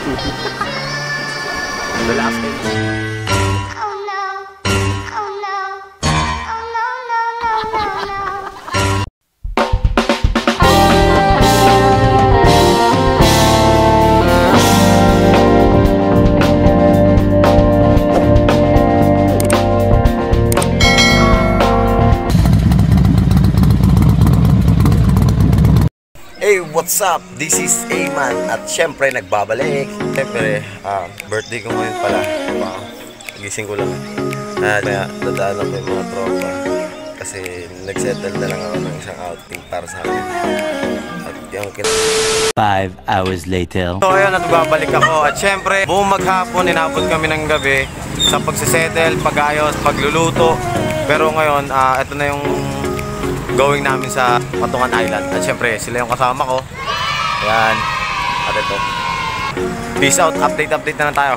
The last day. Hey, what's up? This is Ayman at syempre nagbabalik. Syempre, birthday ko ngayon pala. Gising ko lang. Kaya dadaan ako yung mga tropa. Kasi nagsettle na lang ako ng isang outing para sa akin. At yung 5 hours later. So ayun, nagbabalik ako. At syempre, buong maghapon, inabot kami ng gabi sa pagsisettle, pag-ayos, pagluluto. Pero ngayon, ito na yung going namin sa Patungan Island. At syempre, sila yung kasama ko. Ayan. At ito. Peace out. Update na lang tayo.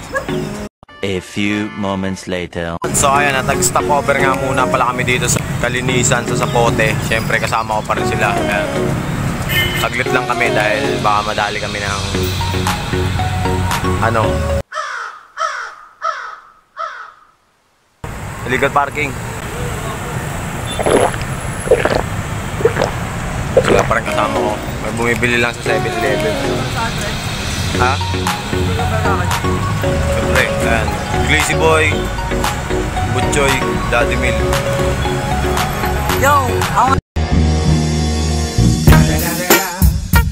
A few moments later. So ayan, nag-stop over nga muna pala kami dito sa Kalinisan, sa Zapote. Syempre, kasama ko pa rin sila. Ayan. Saglit lang kami dahil baka madali kami ng illegal parking. Sila pa rin kasama ko. May bumibili lang sa 7-Eleven. Ha? Siyempre, ayan. Glazy Boy, Butchoy, Daddy Mil. Yo!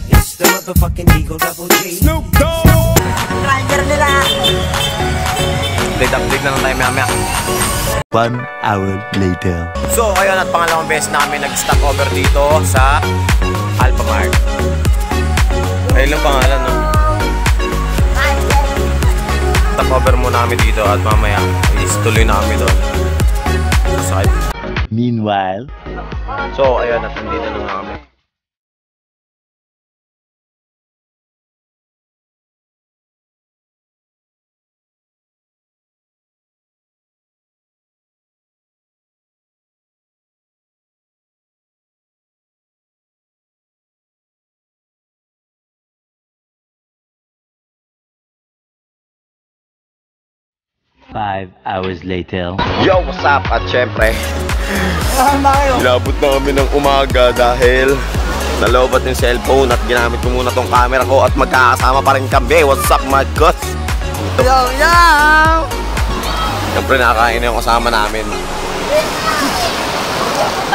It's the motherfucking Eagle Double G. Snoop Dogg! Grinder nila! Update na lang tayo maya-maya. 1 hour later. So, ayun, at pangalawang beses namin nag-stop over dito sa Alphamart. Ayun lang pangalan, no? Stop over muna kami dito at mamaya tuloy na kami doon. Meanwhile. So, ayun, at nandito na kami. Five hours later. Yo, what's up? At syempre, inabot na kami ng umaga dahil nalobat yung cellphone at ginamit ko muna tong camera ko at magkakasama pa rin kami. What's up, my gods? Yo, yo! Syempre, nakakain yung kasama namin.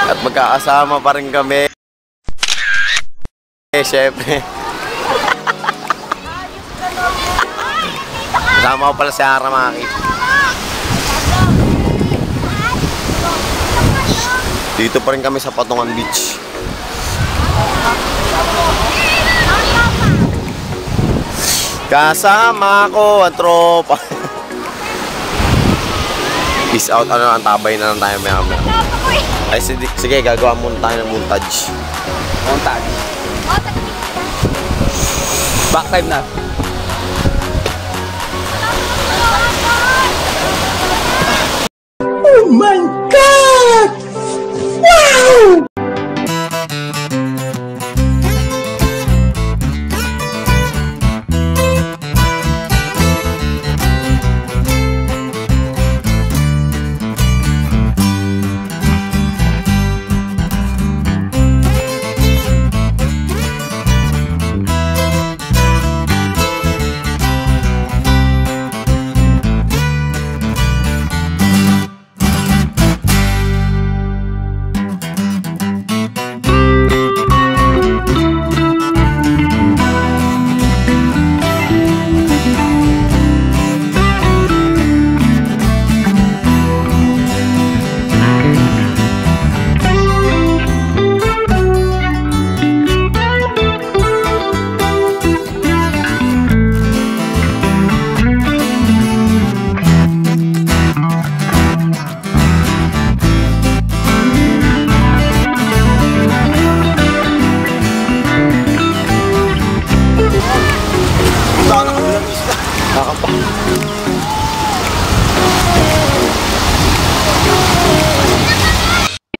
At magkakasama pa rin kami. Syempre. Kasama ko pala si Aramaki. Dito pa rin kami sa Patungan Beach. Kasama ko ang tropa. Peace out. Antabay na lang tayo maya-maya. Ay, sige, gagawa muna tayo ng montage. Montage. Back time na. Oh my God! Wow!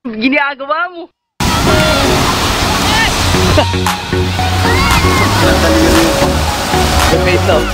Ginagawa mo? The face off.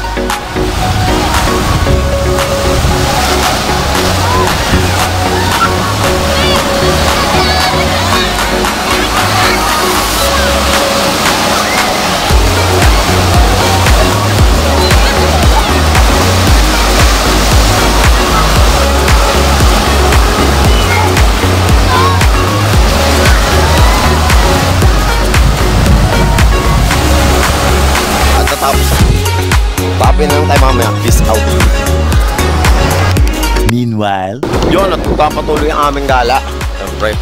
Meanwhile. Yun, at papatuloy ang aming gala. Siyempre,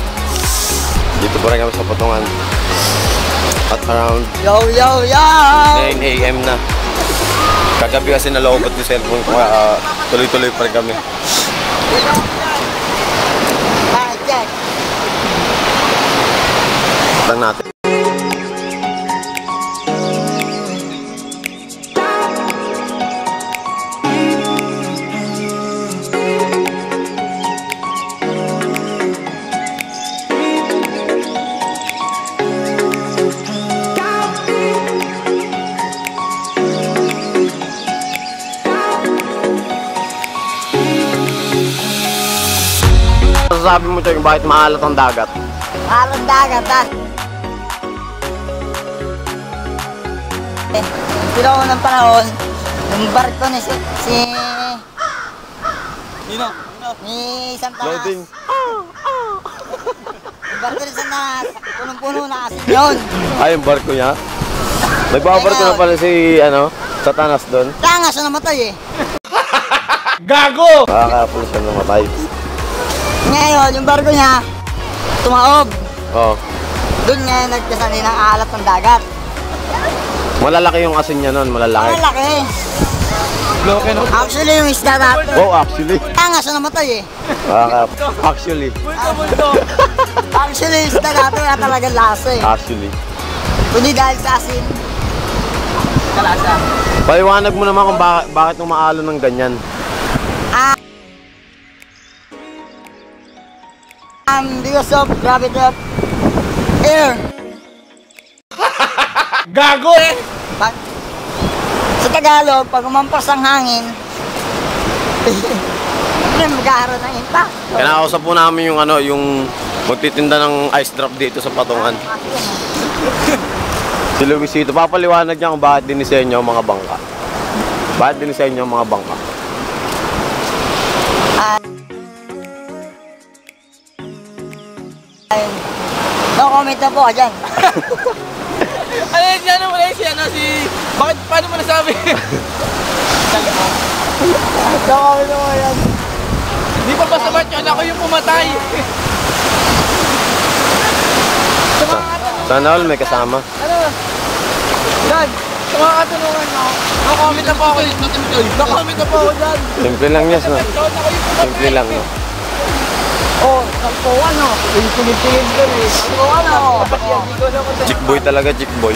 dito pa rin kami sa Patungan. At around Yo, yo, yo! 9 AM na. Kagabi kasi nalobot yung cellphone ko, kaya tuloy-tuloy pa rin kami. Bakit yan? Lang natin. Sabi mo siya yung bakit maalat ang dagat. Parang dagat, ha? Pero ng panahon, yung barko ni ni Santa Nas. Loading. Yung barko ni Santa Nas, punong-puno na asin yun. Ay, yung barko niya. Nagbabarko na pala si, Satanas doon. Kaya nga siya namatay eh. Makakapul siya namatay. Ngayon, yung barko niya, tumaob. Oo. Doon nga nagkasanay ng alat ng dagat. Malalaki yung asin niya nun, malalaki. Malaki. Actually, yung isda natin. Oh, actually. Kaya nga siya namatay eh. Actually. Actually, yung isda natin na talagang lasa eh. Actually. Kundi dahil sa asin. Kalasa. Paliwanag mo naman kung bakit nung maalo ng ganyan. Because of gravity of air. Gago! Sa Tagalog, pag umampas ang hangin, magkakaroon ng impact. Kinakausap po namin yung magtitinda ng ice drop dito sa Patungan. Si Luisito, papaliwanag niya kung bakit dinisenyo ang mga bangka. Bakit dinisenyo ang mga bangka? No comment na po ka dyan. Ano yun, ano mo na bakit, paano mo nasabi? No comment na po yan. Di pa ba sabat yun, ako yung pumatay. Sana all may kasama. Ano? Yan, sa mga katanungan mo, no-comment na po ako dito. No-comment na po ako dyan. Simple lang yes, no? Simple lang, no? Oh, sampuan no. Tingin-tingin ko eh. Sampuan no. Chick boy talaga, chick boy.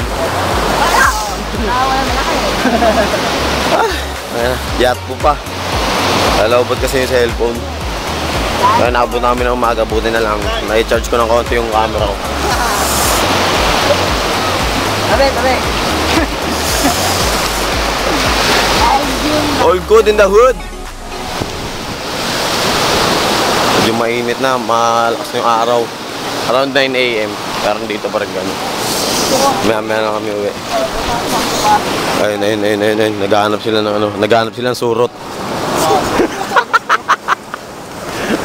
Wala malaki eh. Ayan, yat po pa. Lalobot kasi yung cellphone. Kaya naabot namin ng umaga, buti na lang. Na-charge ko ng konti yung camera ko. Tabi. All good in the hood. Medyo mainit na, malakas na yung araw. Around 9 AM. Parang dito pa rin gano'n. Maya na kami uwi. Ayun. Naghahanap sila ng surot.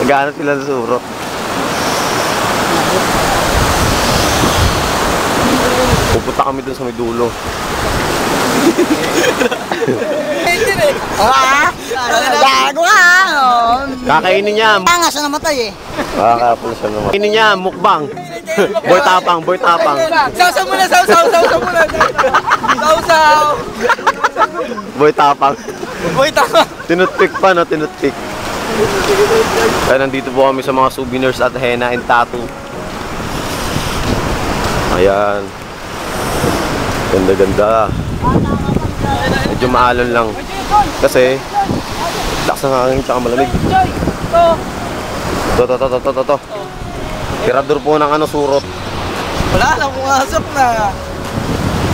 Naghahanap sila ng surot. Pupunta kami dun sa may dulo. Gago ha! Kakainin niya. Kaya nga siya namatay eh. Makakapul siya naman. Kakainin niya, mukbang. Boy tapang. Sausaw muna. Sausaw. Boy tapang. Boy, tama. Tinutpik pa, no? Tinutpik. Kaya nandito po kami sa mga souvenirs at henna and tattoo. Ayan. Ganda. Medyo maalon lang. Kasi, lakas ng hangin tsaka malamig. To. Tirador po ng surot. Wala na, pumasok na.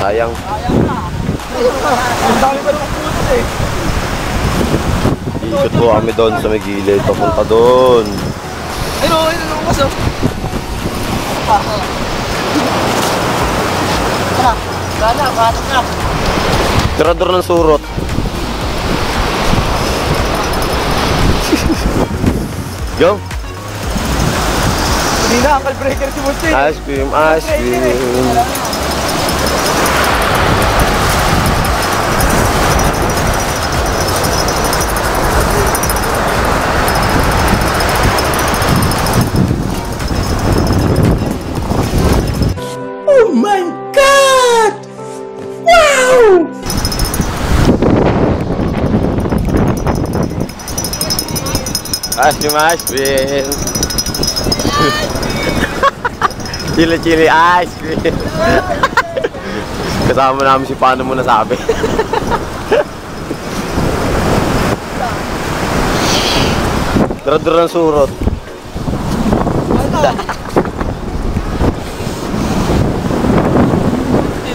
Sayang. Ang dami pa naman puto eh. Ikot po kami doon sa may gilid. Papunta doon. Ayun, pasok. Sana. Tirador ng surot. Go! Hindi na, ankle breaker si Musti. Ice cream. Ice cream. Chili ice cream. Kasama namin si paano mo nasabi. Dara-dara ng surot.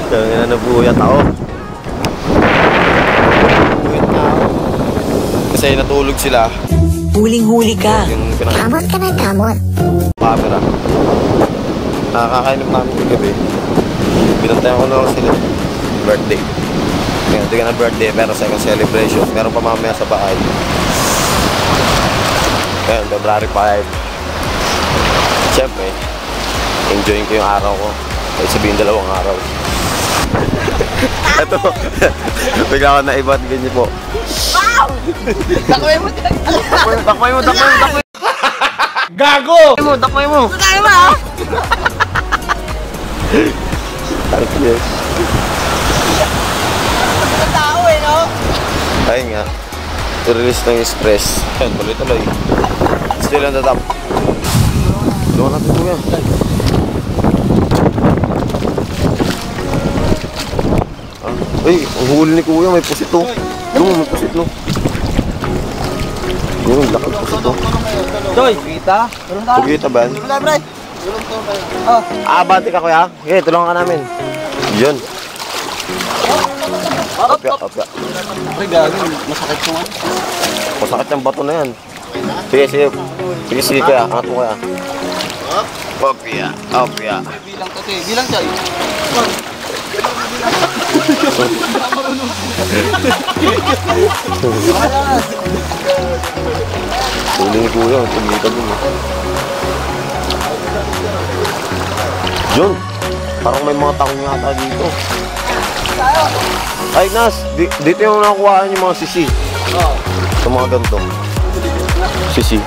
Kaya nabuyat ako. Kasi natulog sila. Huling-huli ka. Yung Kamot ka na kamot. camera. Nakakainip namin yung gabi. Binantayan ko na lang sila. Birthday. Ngayon, hindi ka na birthday pero second celebration. Meron pa mamaya sa bahay. Ngayon, February 5. Siyempre, enjoying ko yung araw ko. Kahit sabihin 2 araw. Ito, bigla ko na iba at ganyan po. Wow! Takway mo. Takmay mo! Gago! Takmay mo! Tayo ba? Thank you. Ang tao eh, no? Ayun nga, to-release ng stress. Yan, tuloy-tuloy. Still on the top. Doon natin po yan. Ay, ang huli ni Kuya, may pusito. Yung, may pusito. Yung, lakad pusito. Choy, kita? Pugita ba yan? Wala, pre. Bati ka Kuya. Okay, tulungan ka namin. Yun. Opya. Pre, gago. Masakit ko man. Masakit yung bato na yan. Sige, Kuya. Angat mo Kuya. Opya. Bilang to, te. Bilang, Choy. Huli ni Kuya, pumita dun. Yun, parang may mga takong yata dito. Ay, Nas, dito yung nakuhaan yung mga sisi. Sa mga ganito. Sisi.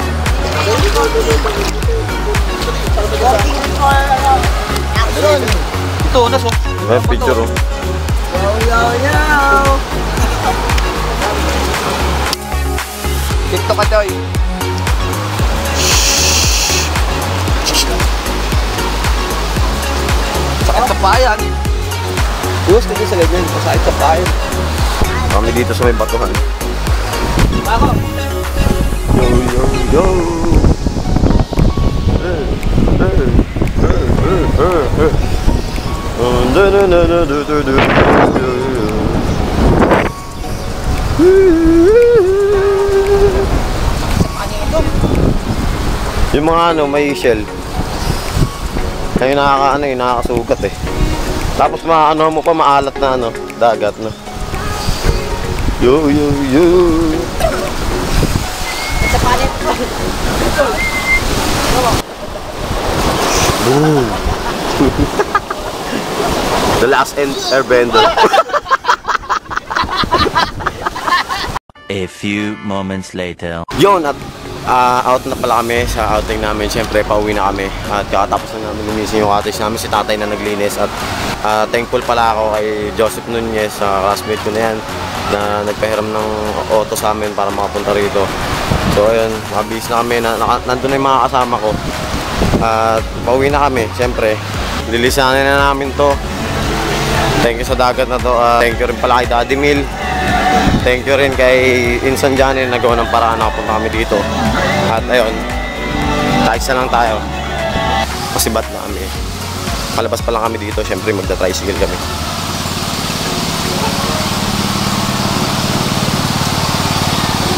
Ito, Nas, oh. May picture oh. Yaw! TikTok ka, Choy. Sakit sa payan. Gusto ko sa ganyan. Masakit sa payan. Kami dito sa may batuhan. Ako. Yo! Yung mga may shell. Yung nakakasugat eh. Tapos mo pa maalat na dagat na. Yo. Sa palit ko. Boom. The last airbender. A few moments later. Yun, at out na pala kami sa outing namin. Siyempre, pauwi na kami. At kakatapos na namin lumisin yung cottage namin. Si tatay na naglinis. At thankful pala ako kay Joseph Nunez, classmate ko na yan, na nagpahiram ng auto sa amin para makapunta rito. So, ayun, mabilis na kami. Nandun na yung mga kasama ko. At pauwi na kami. Siyempre, lilisanin na namin to. Thank you sa dagat na to. Thank you rin pala kay Daddy Mil. Thank you rin kay Insan Johnny na nagawa ng paraan na kapunta kami dito. At ayun, tayo na lang tayo. Pasibat na kami. Palabas pa lang kami dito, syempre magda-tricycle kami.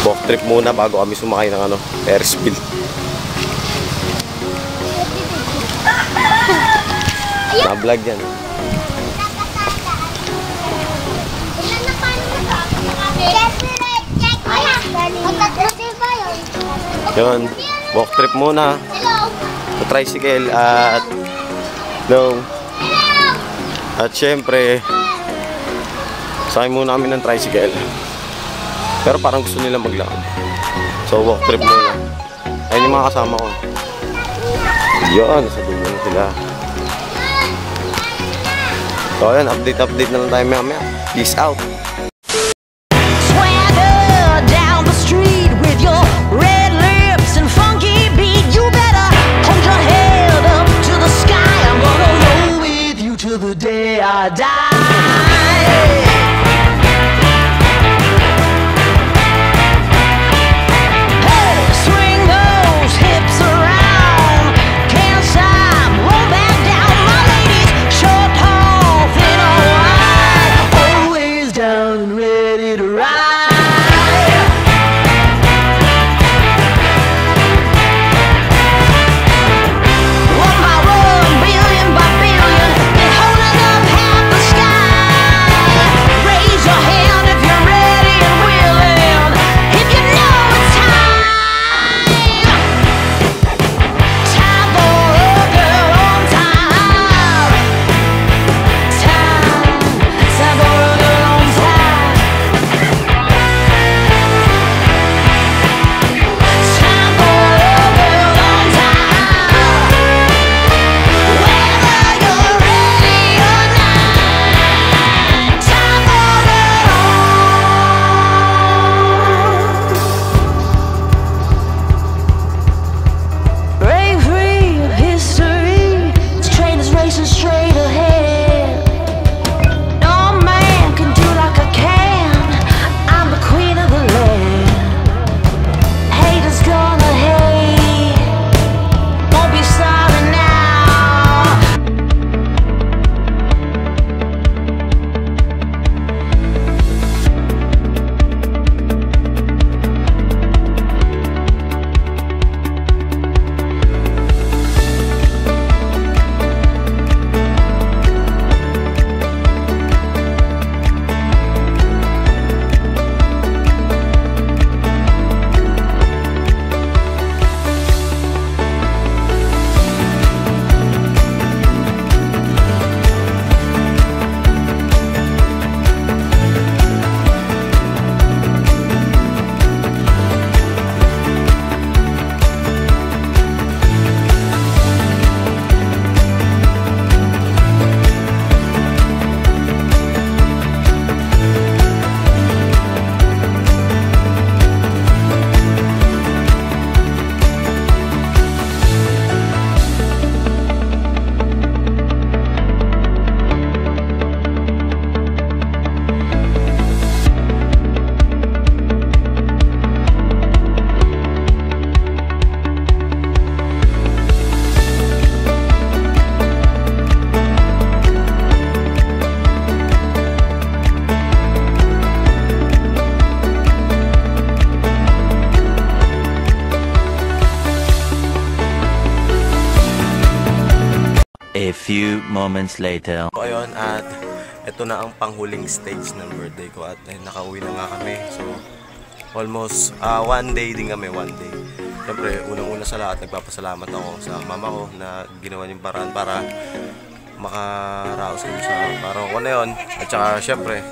Walk trip muna bago kami sumakay ng Ferris wheel. Na-vlog yan. Yun, walk trip muna sa tricycle at syempre sakay muna kami ng tricycle pero parang gusto nila maglakad, so walk trip muna. Ayun yung mga kasama ko. Yun, nasa dulo na sila. So ayun, update na lang tayo maya. Peace out. Swagger down the street with your red lips and funky beat. You better hold your head up to the sky. I'm gonna roll with you till the day I die. A few moments later. So ayun, at ito na ang panghuling stage ng birthday ko at nakauwi na nga kami. So almost 1 day din kami, 1 day. Siyempre, unang-una sa lahat, nagpapasalamat ako sa mama ko na ginawa yung paraan para makaraos kami sa parang ko na yun. At saka siyempre,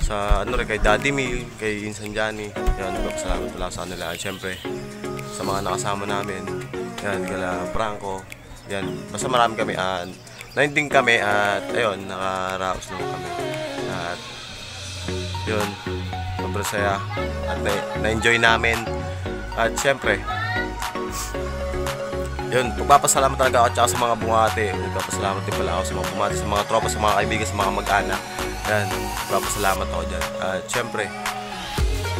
sa ano rin, kay Daddy Mil, kay Insan Johnny, yan, nagpapasalamat pala sa kanila. At siyempre, sa mga nakasama namin, yan, kala Franco, yan, basta marami kami, nainding kami at ayun, nakaraos naman kami. At yun, sobrang saya at na-enjoy namin. At syempre, yun, pagpapasalamat talaga ako at sa mga bungati. Pagpapasalamat din pala ako sa mga bumati, sa mga tropa, sa mga kaibigan, sa mga mag-anak. Yan, pagpapasalamat ako dyan. At syempre,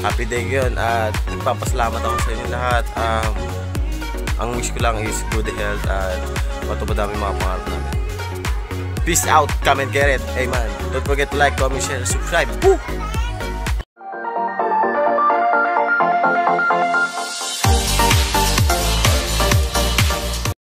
happy day yun. At nagpapasalamat ako sa inyo lahat. Ang wish ko lang is good health at matupad namin mga pangarap namin. Peace out, comment, get it. Amen. Don't forget to like, comment, share, subscribe. Woo!